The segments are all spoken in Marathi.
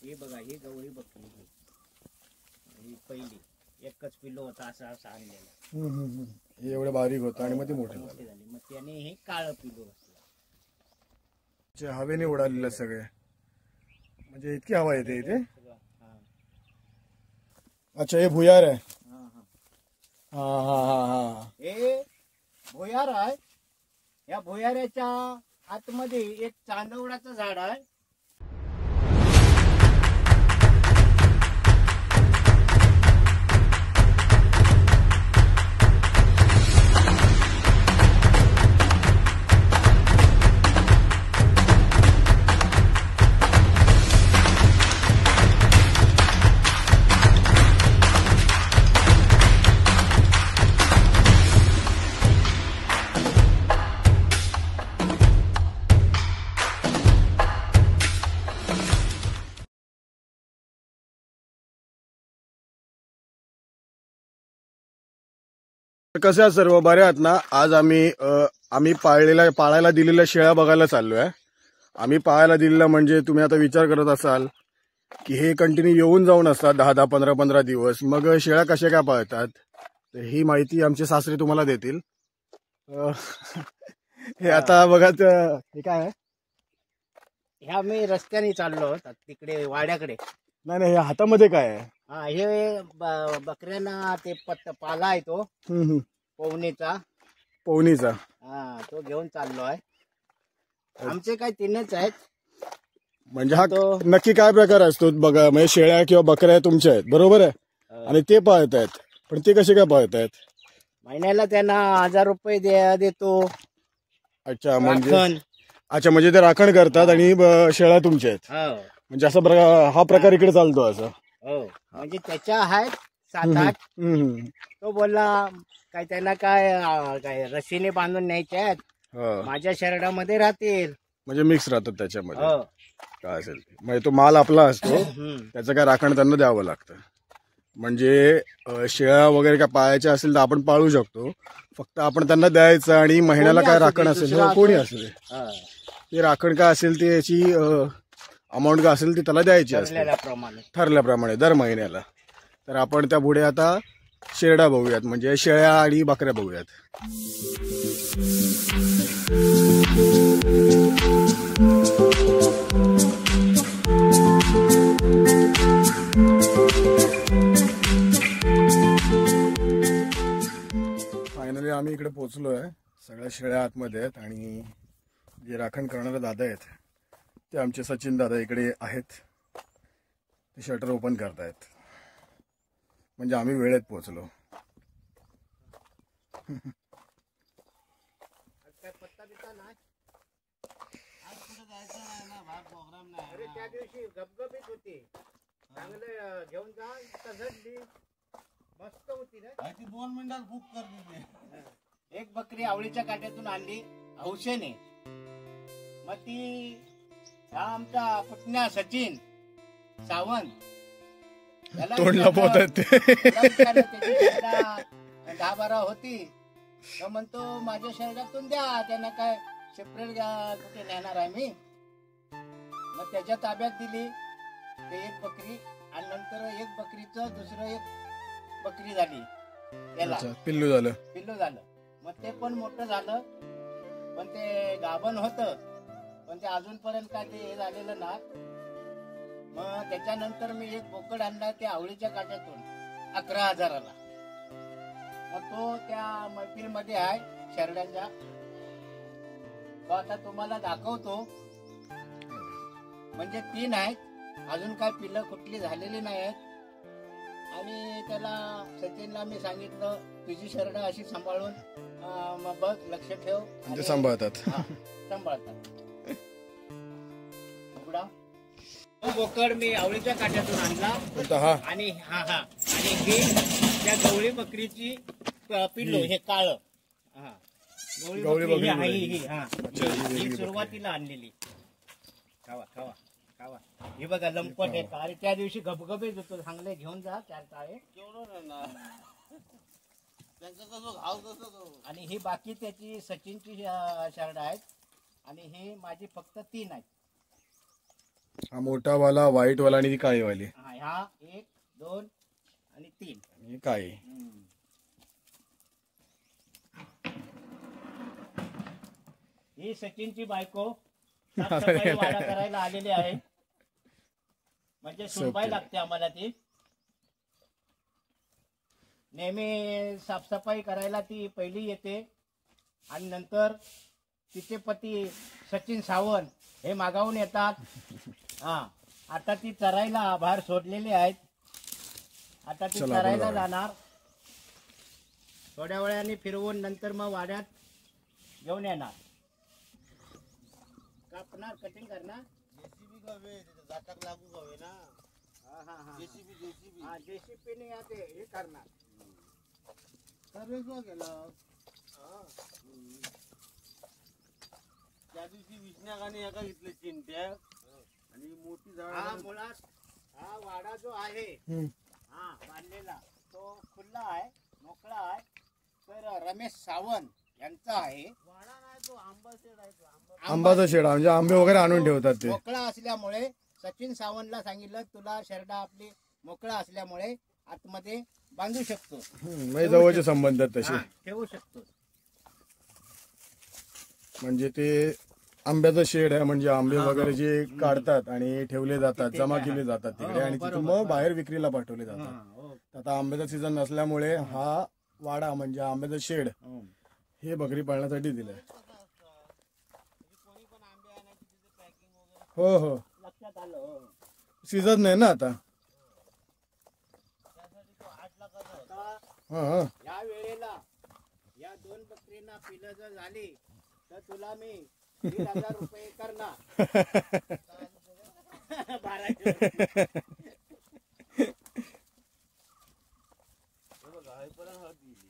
हे बघा, ही गवळी बकरी ही पहिली एकच पिल्लो होता असा आणलेला. हे एवढं बारीक होतं आणि मग ते मोठे झाले. मग त्याने हे काळं पिल्लो घातलं. हवेने उडालेलं सगळे, म्हणजे इतकी हवा येते इथे. अच्छा, हे भुयार आहे. हा हा हा हा, हे भुयार आहे. या भुयाराच्या आतमध्ये एक चांदवडाचं झाड आहे. कसं आहे सर्व बरे आहात ना. आज आम्ही पाळायला दिलेल्या शेळ्या बघायला चाललोय. आम्ही पाळायला दिलेल्या म्हणजे तुम्ही आता विचार करत असाल की हे कंटिन्यू येऊन जाऊन असतात 10-10, 15-15 दिवस, मग शेळ्या कशा काय पाळतात, तर ही माहिती आमचे सासरे तुम्हाला देतील. हे आता बघा, हे काय आहे. ह्या मी रस्त्याने चाललो तिकडे वाड्याकडे. नाही नाही, हे हातामध्ये काय आहे. हा, हे बकऱ्यांना ते पाला आहे तो पवनीचा. हा, तो घेऊन चाललो आहे. आमचे काय 3च आहेत. म्हणजे हा नक्की काय प्रकार असतो बघा. म्हणजे शेळ्या किंवा बकऱ्या तुमच्या आहेत, बरोबर आहे, आणि ते पाळतायत, पण ते कसे काय पाळतायत. महिन्याला त्यांना 1000 रुपये देतो. अच्छा, म्हणजे ते राखण करतात आणि शेळ्या तुमच्या आहेत. म्हणजे असा हा प्रकार इकडे चालतो असं. म्हणजे त्याच्या आहेत 7-8. तो बोलला काय त्यांना काय रशीने बांधून न्यायचे आहेत, माझ्या शरडामध्ये राहतील, म्हणजे मिक्स राहतात त्याच्यामध्ये. काय असेल म्हणजे तो माल आपला असतो, त्याचं काय राखण त्यांना द्यावं लागतं. म्हणजे शेळ्या वगैरे काय पाळायच्या असेल तर आपण पाळू शकतो, फक्त आपण त्यांना द्यायचं आणि महिन्याला काय राखण असेल कोणी असेल ते राखण काय असेल ते याची अमाऊंट काय असेल ती त्याला द्यायची असते ठरल्याप्रमाणे दर महिन्याला. तर आपण त्या पुढे आता शेरडा बघूयात, म्हणजे शेळ्या आणि बकऱ्या बघूयात. फायनली आम्ही इकडे पोहोचलोय. सगळ्या शेळ्या आतमध्ये आहेत आणि जे राखण करणारे दादा आहेत ते आमचे सचिन दादा इकडे आहेत. ते शटर ओपन करतायत, म्हणजे आम्ही वेळेत पोहोचलो. त्या दिवशी गपगपीत होती, चांगलं घेऊन जा. मस्त होती ना. 2 मिनिटात बुक कर दिली. एक बकरी आवळीच्या काट्यातून आणली हौसेने. मग ती आमचा पुतण्या सचिन सावंत तोंडला पोहतात 10-12 होती. तो म्हणतो माझ्या शरीरातून द्या, त्यांना काय सेपरेट कुठे नेणार आहे मी. मग त्याच्या ताब्यात दिली ते एक बकरी, आणि नंतर एक बकरीचं दुसरं एक बकरी झाली, त्याला पिल्लू झालं. मग ते पण मोठं झालं, पण ते गाभण होतं, पण ते अजूनपर्यंत काय ते झालेलं ना. मग त्याच्यानंतर मी एक बोकड आणला ते आवळीच्या काट्यातून 11,000ला. मग तो त्या मैफिलमध्ये आहे शेरड्यांच्या. तो आता तुम्हाला दाखवतो. म्हणजे 3 आहेत, अजून काय पिल्लं कुठली झालेली नाही आहेत. आणि त्याला सचिनला मी सांगितलं तुझी शरड अशी सांभाळून बघ, लक्ष ठेव. सांभाळतात. बोकड मी आवळीच्या काट्यातून आणला, आणि आणि ही त्या गवळी बकरीची पिल्लो, हे काळ गवळी बकरी ही सुरुवातीला आणलेली. खावा हे बघा, लंपट आहे. अरे त्या दिवशी गबगबे देतो, चांगले घेऊन जा 4 ताळे. आणि ही बाकी त्याची सचिनची शरड आहेत, आणि हे माझी फक्त 3 आहेत. हा मोठा वाला, व्हाईट वाला आणि ती काळी वाली. हा, ह्या 1 2 आणि 3. ही काळी. ही सचिनची बायको साफसफाई वाडा करायला आलेली आहे. म्हणजे सुनबाई लागते आम्हाला ती. नेहमी साफसफाई करायला ती पहिली येते आणि नंतर तिचे पती सचिन सावंत हे मागावून येतात. हा, आता ती चरायला बाहेर सोडलेली आहेत. आता ती चला, चरायला बरोबर. जाणार. थोड्या वेळाने फिरवून नंतर मग वाड्यात घेऊन येणार. कापणार, कटिंग करणार. जेसीबी गवे जाटक लागू गवे ना. जेसीबी हा, जेसीबीने या ते हे करणार. सर्वेच गेलं. त्या दिवशी विष्णागाने एका घेतले चिंट्या आणि मोठी हा, झाड. मुळात हा वाडा जो आहे हा बांधलेला तो खुला आहे, मोकळा आहे. तर रमेश सावंत यांचा आहे. वाडा नाही तो आंबा शेड आहे तो आंबा. आंबाचा शेड म्हणजे आंबे वगैरे आणून ठेवतात ते. मोकळा असल्यामुळे सचिन सावंतला सांगितलं तुला शर्ट आपली मोकळा असल्यामुळे आतमध्ये बांधू शकतो. म्हणजे जवळचे संबंध आहेत तसे. हा, ठेवू शकतो. म्हणजे ते आंब्याचं शेड आहे, म्हणजे आंबे वगैरे जे काढतात आणि ठेवले जातात, जमा केले जातात तिकडे आणि तिथून मग बाहेर विक्रीला पाठवले जातात. आता आंब्याचा सीझन नसल्यामुळे हा वाडा म्हणजे आंब्याचं शेड हे बकरी पाळण्यासाठी दिलंय. कोणी पण आंबे आणायचे तिथे पॅकिंग वगैरे. हो हो, लक्षात आलं. सीझन नाही ना आता. त्यासाठी तो 8 लाखाचा आहे. आता हा हा. या वेळेला या 2 बकरींना पिलं जर झाली तर तुला मी 1,000 रुपये करणार. 1200 रुपये. हे बघा, हे पण हळद दिली.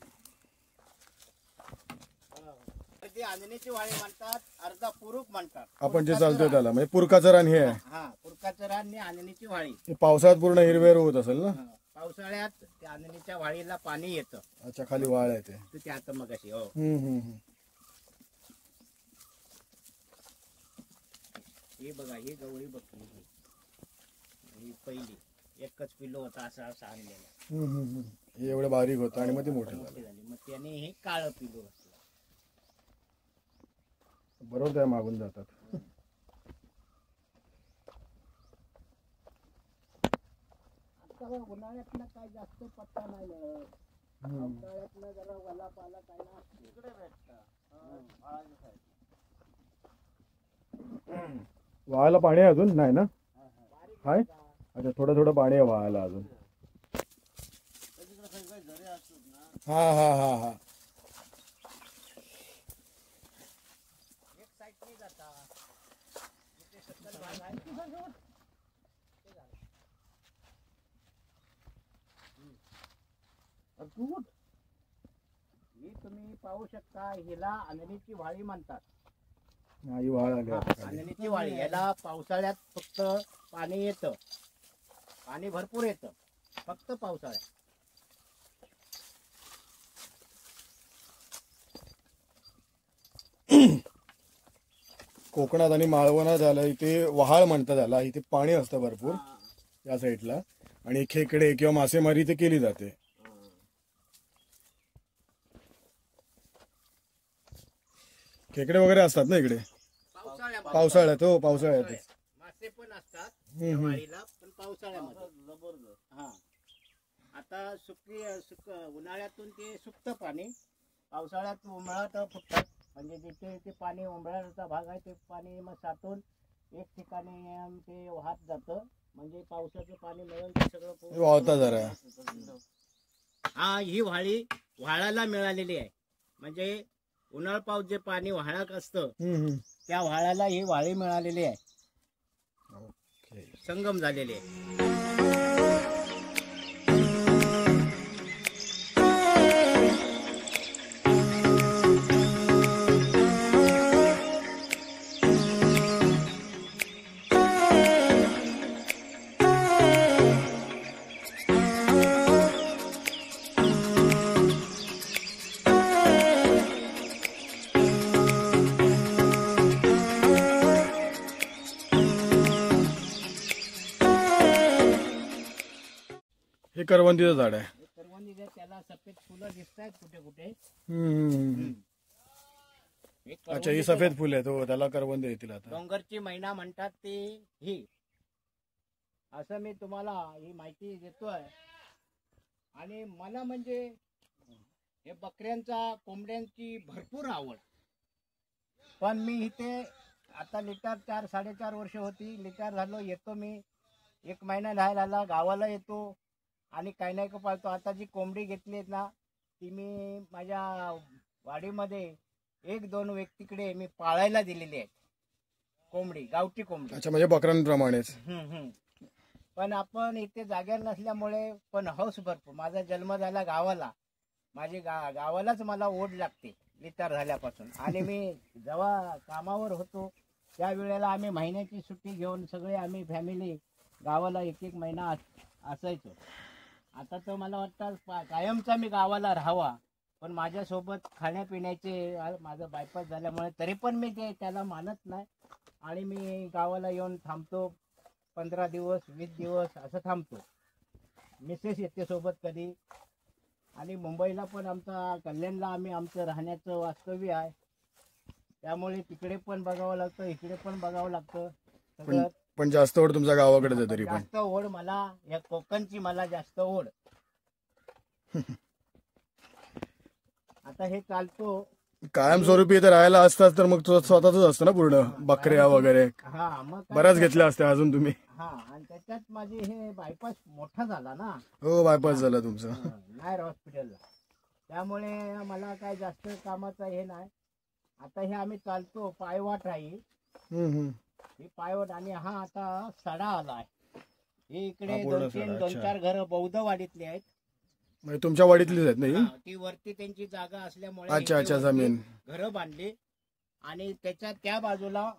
ती आंजणीची वाळी म्हणतात, अर्धा पुरुक म्हणतात. आपण जे चालतोय त्याला म्हणजे पुरकाचं रान हे आहे. हा, पुरकाचं रान आणि आंजणीची वाळी. ते पावसाळ्यात पूर्ण हिरवेर होत असेल ना. हा, पावसाळ्यात त्या आंजणीच्या वाळीला पाणी येतं. अच्छा, खाली वाळ आहे ते. तर ते आता मग अशी हो. हम्म. ही बघा, ही गवळी बकरी ही पहिली एकच पिल्लो होता असा आणलेला. हे एवढं बारीक होतं आणि मग ते मोठं झालं. मोठी झाली. मग त्याने हे काळं पिल्लो असलं. बरोबर त्या मागून जातात. आता उन्हाळ्यातनं काय जास्त पत्ता नाही मिळत. पावसाळ्यातनं जरा वला पाला काय ना इकडे भेटतं. माळाच्या साईडला. वाळायला पाणी आहे अजून नाही ना? हाय. अच्छा, थोडं थोडं पाणी आहे वाळायला अजून. तिकडे सगळे झरे असतात ना. हा हा हा हा. एक साईडने जाता. इथे सत्तर भाग आहे. ही तुम्ही पाहू शकता, हिला आंजणीची वाळी म्हणतात. ही वाळ आली आता खाली. आंजणीची वाळी याला पावसाळ्यात फक्त पाणी येतं. पाणी भरपूर येतं फक्त पावसाळ्यात. कोकणात आणि मालवणात झालं इथे वहाळ म्हणतात त्याला. इथे पाणी असतं भरपूर या साईडला आणि खेकडे किंवा मासेमारी इथे केली जाते. खेकडे वगैरे असतात ना इकडे पावसाळ्यात. हो, पावसाळ्यात. मासे पण असतात त्या वाळीला, पण पावसाळ्यामध्ये. जबरदस्त. हा, आता उन्हाळ्यातून ते सुकतं पाणी, पावसाळ्यात उमळत फुटतात. म्हणजे जिथे ते पाणी उमळाचा भाग आहे ते पाणी मग साठून एक ठिकाणी ते वाहत जातं. म्हणजे पावसाचं पाणी मिळेल ते सगळं वाहता जरा. हा, ही वाळी व्हाळाला मिळालेली आहे. म्हणजे उन्हाळ पाऊस जे पाणी व्हाळात असतं त्या व्हाळाला ही वाळी मिळालेली आहे. संगम झालेले आहे. हे करवंदीचं झाड आहे. हे करवंदीचं, त्याला सफेद फुलं दिसत आहेत कुठे कुठे. हे अच्छा, ही सफेद फुले आहेत. हो, त्याला करवंदी येतील आता. डोंगरची मैना म्हणतात ती ही. असं मी तुम्हाला ही माहिती देतोय. आणि मला म्हणजे हे बकऱ्यांचा, कोंबड्यांची भरपूर आवड. पण मी इथे आता लिटर 4-4.5 वर्ष होती, लिटर झालो, येतो मी. 1 महिना राहायला आला, गावाला येतो आणि काही नाही का पाळतो. आता जी कोंबडी घेतली आहेत ना, ती मी माझ्या वाडीमध्ये 1-2 व्यक्तीकडे मी पाळायला दिलेली आहेत. कोंबडी, गावठी कोंबडी. अच्छा, म्हणजे बकऱ्यांप्रमाणेच. पण आपण इथे जागेवर नसल्यामुळे, पण हौस भरपूर. माझा जन्म झाला गावाला, माझी गावालाच मला ओढ लागते लिटर झाल्यापासून. आणि मी जेव्हा कामावर होतो त्यावेळेला आम्ही महिन्याची सुट्टी घेऊन सगळे आम्ही फॅमिली गावाला 1-1 महिना असायचो. आता तर मला वाटतं कायमचा मी गावाला राहावा, पण माझ्यासोबत खाण्यापिण्याचे माझं बायपास झाल्यामुळे तरी पण मी त्याला मानत नाही. आणि मी गावाला येऊन थांबतो 15 दिवस 20 दिवस असं थांबतो. मिसेस येते सोबत कधी. आणि मुंबईला पण आमचा कल्याणला आम्ही आमचं राहण्याचं वास्तव्य आहे, त्यामुळे तिकडे पण बघावं लागतं, इकडे पण बघावं लागतं सगळं. पण जास्त ओढ तुमच्या गावाकडेच आहे तरी पण. जास्त ओढ मला या कोकणची, मला जास्त ओढ. आता हे चालतो कायमस्वरूपी इथे राहायला असतात तर मग तुझं स्वतःच असतं ना पूर्ण, बकऱ्या वगैरे हा. मग बऱ्याच घेतल्या असत्या अजून तुम्ही. हा, आणि त्याच्यात माझी हे बायपास मोठा झाला ना. हो, बायपास झाला तुमचं. नायर हॉस्पिटलला, त्यामुळे मला काय जास्त कामाचं हे नाही. आता हे आम्ही चालतो, पायवाट आहे ही पायवाट. आणि हा आता सडा आलाय. हे इकडे 2-4 घरं बौद्धवाडीतली आहेत. म्हणजे तुमच्या वाडीतलीच आहेत नाही? ती वरती त्यांची जागा असल्यामुळे अच्छा, जमीन घरं बांधली. आणि त्या बाजूला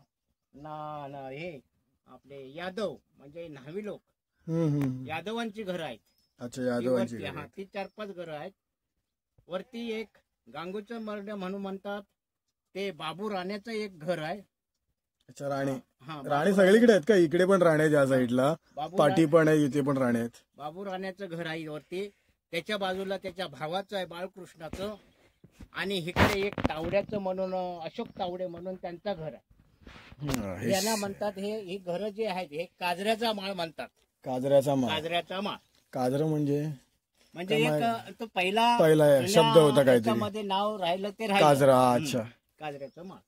हे आपले यादव म्हणजे न्हावी लोक, यादवांची घरं आहेत. अच्छा, यादवांची. हा, ती 4-5 घरं आहेत. वरती एक गांगूचं मर्ड म्हणून म्हणतात, ते बाबू राण्याचं एक घर आहे. अच्छा, राणे. हा, राणे सगळीकडे आहेत का? इकडे पण राणे आहेत, या साईडला पाटी पण आहे, इथे पण राणे आहेत. बाबू राण्याचं घर आहे वरती. त्याच्या बाजूला त्याच्या भावाचं आहे, बाळकृष्णाचं. आणि इकडे एक तावड्याचं म्हणून, अशोक तावडे म्हणून त्यांचं घर आहे. याला म्हणतात, ही घरं जे आहेत हे काजऱ्याचा माळ म्हणतात. काजऱ्याचा माळ. काजऱ्याचा माळ. काजरं म्हणजे एक तो पहिला शब्द होता काहीतरी, मध्ये नाव राहिलं ते काजरा. अच्छा, काजऱ्याचं माळ.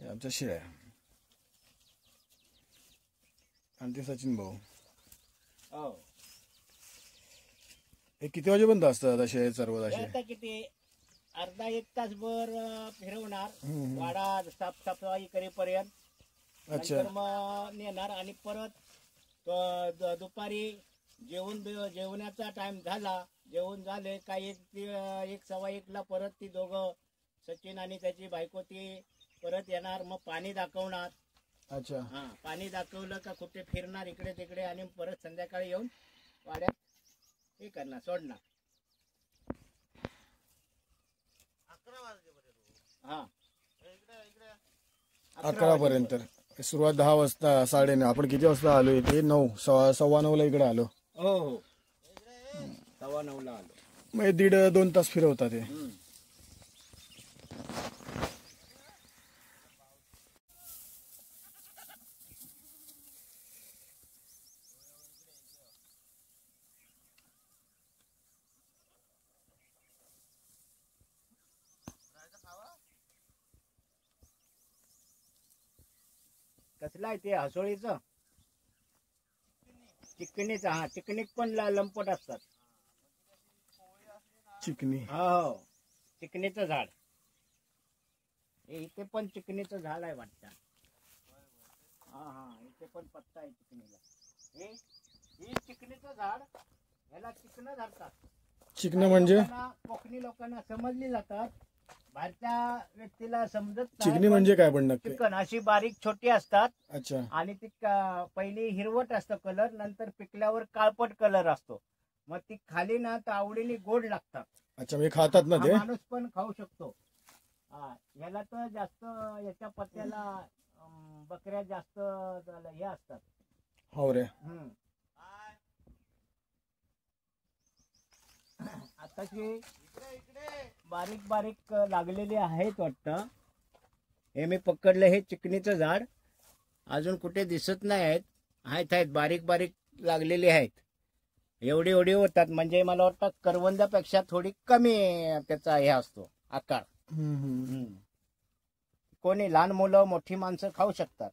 आमच्या शिळ्या. आणि ते सचिन भाऊ. हो. हे किती वाजेपर्यंत असतं आता शेळ्या सर्व असे? आता किती अर्धा-1 तासभर फिरवणार, वाडा साफसफाई करेपर्यंत. अच्छा, मग नेणार. आणि परत दुपारी जेवणाचा टाइम झाला, जेवण झाले का 1-1:15 परत ती दोघं, सचिन आणि त्याची बायको, ती परत येणार. मग पाणी दाखवणार. अच्छा, हा, पाणी दाखवलं का कुठे फिरणार इकडे तिकडे. आणि परत संध्याकाळी येऊन वाड्यात हे करणार, सोडणार. 11 पर्यंत. सुरुवात 10 वाजता, 9:30. आपण किती वाजता आलो इथे? 9, 9:15 इकडे आलो. हो, 9:15 आलो. मग 1.5-2 तास फिरवतात हे. कसला आहे ते? हसोळीचं, चिकणीचं. हा, चिकणीत पण लंपट असतात. चिकनी. हो, चिकणीचं झाड. इथे पण चिकणीचं झाड आहे वाटतं. हा, इथे पण पत्ता आहे चिकणीला. हे चिकणीचं झाड, ह्याला चिकणं धरतात. चिकन म्हणजे कोकणी लोकांना समजली जातात, बाहेरच्या व्यक्तीला समजत नाही. चिकनी म्हणजे काय पण नक्की? चिकन अशी बारीक छोटी असतात. अच्छा, आणि ती पहिली हिरवट असतं कलर, नंतर पिकल्यावर काळपट कलर असतो. मग ती खाली ना तर आवडीने गोड लागतात. अच्छा, म्हणजे खातात ना ते? माणूस पण खाऊ शकतो. याला तर जास्त, याच्या पत्त्याला बकऱ्या जास्त हे असतात. हो रे. आताशी बारीक बारीक लागलेले आहेत वाटतं. हे मी पकडलं, हे चिकणीचं झाड अजून कुठे दिसत नाही आहेत बारीक बारीक लागलेले आहेत. एवढे एवढे होतात, म्हणजे मला वाटतं करवंदापेक्षा थोडी कमी त्याचा हे असतो आकार. कोणी लहान मुलं मोठी माणसं खाऊ शकतात.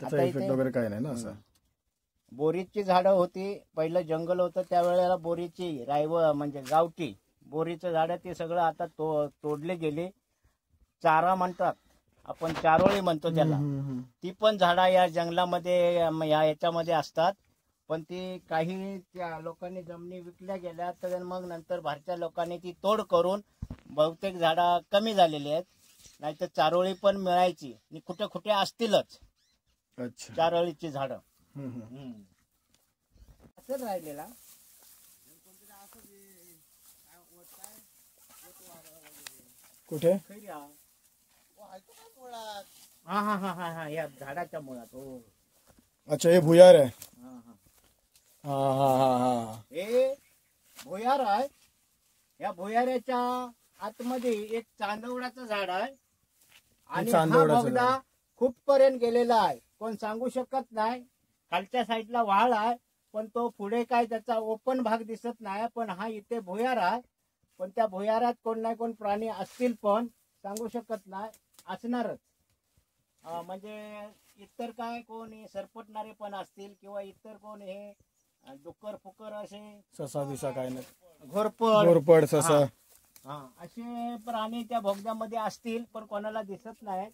त्याचा इफेक्ट वगैरे काय नाही ना असं. बोरीची झाडं होती, पहिलं जंगल होतं त्यावेळेला बोरीची म्हणजे गावठी बोरीचं झाड ते सगळं आता तोडले गेले. चारा म्हणतात आपण, चारोळी म्हणतो त्याला. ती पण झाडं या जंगलामध्ये याच्यामध्ये असतात. पण ती काही त्या लोकांनी जमिनी विकल्या गेल्या, तर मग नंतर भारतीय लोकांनी ती तोड करून बहुतेक झाडं कमी झालेली आहेत. नाहीतर चारोळी पण मिळायची, कुठे कुठे असतीलच चारोळीची झाडं. असं राहिलेला कुठे हा या झाडाच्या मुळात. हो अच्छा, हे भुयार आहे. हे भुयार आहे. या भुयाराच्या आतमध्ये एक चांदवडाचं झाड आहे आणि हा बोगदा खूप पर्यंत गेलेला आहे. कोण सांगू शकत नाही. खालच्या साईडला वाळ आहे, पण तो पुढे काय त्याचा ओपन भाग दिसत नाही. पण हा इथे भुयार आहे, पण त्या भुयारात कोण नाही कोण प्राणी असतील, पण सांगू शकत नाही. असणारच म्हणजे इतर काय कोण सरपटणारे पण असतील, किंवा इतर कोण हे डुक्कर फुकर असे, ससा बिसा काय नाही, घोरपड ससा असे प्राणी त्या भोगद्यामध्ये असतील, पण कोणाला दिसत नाही.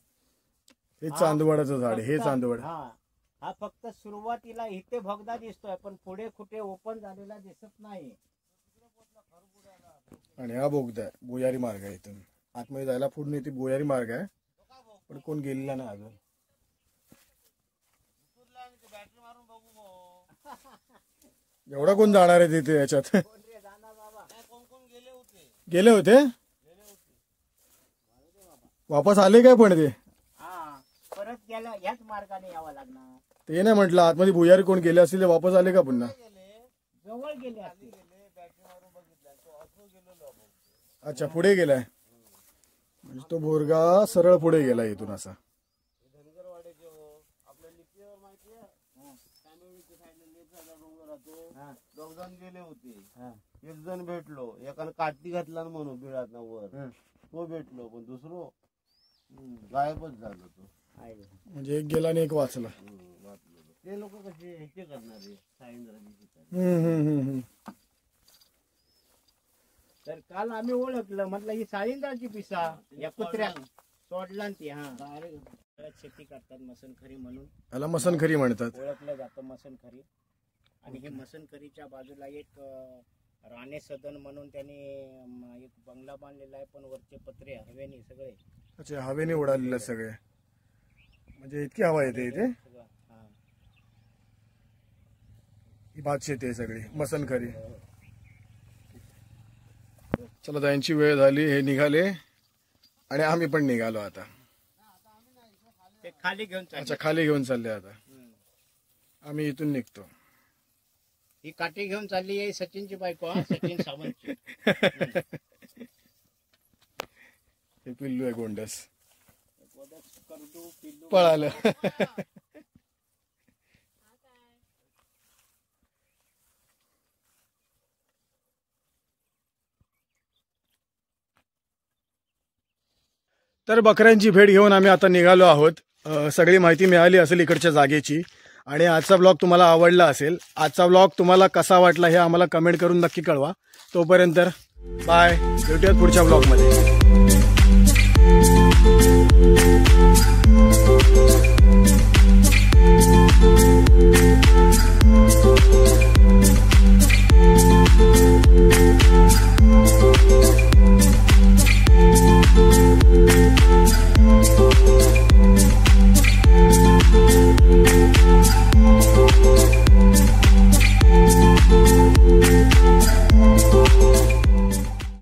हे चांदवडाचं झाड, हे चांदवड. हा फक्त सुरुवातीला इथे भोगदा दिसतोय, पण पुढे कुठे ओपन झालेला दिसत नाही. आणि हा बोगदा आहे, भुयारी मार्ग आहे. इथून आतमध्ये जायला पुढे ती भुयारी मार्ग आहे, पण कोण गेलेला नाही अजून. एवढा कोण जाणार आहे तिथे याच्यात? गेले होते वापस आले काय? पण ते परत गेला याच मार्गाने यावं लागणार. ते नाही म्हटलं, आतमध्ये भुयारी कोण गेले असतील ते वापस आले का पुन्हा? जवळ गेले असतील. अच्छा, पुढे गेलाय म्हणजे तो बोरगा सरळ पुढे गेला इथून असा. दोघ जण गेले होते. एक जण भेटलो, एकाला काठी घातला म्हणून बिळात वर, तो भेटलो, पण दुसरो गायबच झालो तो. म्हणजे एक गेला आणि एक वाचला. ते लोक कसे हे करणारे साईंद्राजी. तर काल आम्ही ओळखलं, म्हटलं ही साळींद्राची पिसा या कुत्र्या सोडला ती. शेती करतात मसनखरी म्हणून, याला मसनखरी म्हणतात, ओळखलं जातं मसनखरी. आणि हे मसनखरीच्या बाजूला एक राणे सदन म्हणून त्यांनी एक बंगला बांधलेला आहे, पण वरचे पत्रे हवेने सगळे. अच्छा, हवेने उडालेले सगळे, म्हणजे इतकी हवा येते इथे. ही भात शेती आहे सगळी मसनखरी. चला, त्यांची वेळ झाली, हे निघाले आणि आम्ही पण निघालो आता. ते खाली घेऊन चालले. अच्छा, खाली घेऊन चालले आता आम्ही. इथून निघतो. ही काठी घेऊन चालली आहे सचिनची बायको, सचिन सावंतची. हे पिल्लू आहे गोंडस, पिल्लू पळालं. तर बकऱ्यांची भेट घेऊन आम्ही आता निघालो आहोत. सगळी माहिती मिळाली असेल इकडच्या जागेची, आणि आजचा ब्लॉग तुम्हाला आवडला असेल. आजचा ब्लॉग तुम्हाला कसा वाटला हे आम्हाला कमेंट करून नक्की कळवा. तोपर्यंत बाय, भेटूयात पुढच्या ब्लॉगमध्ये.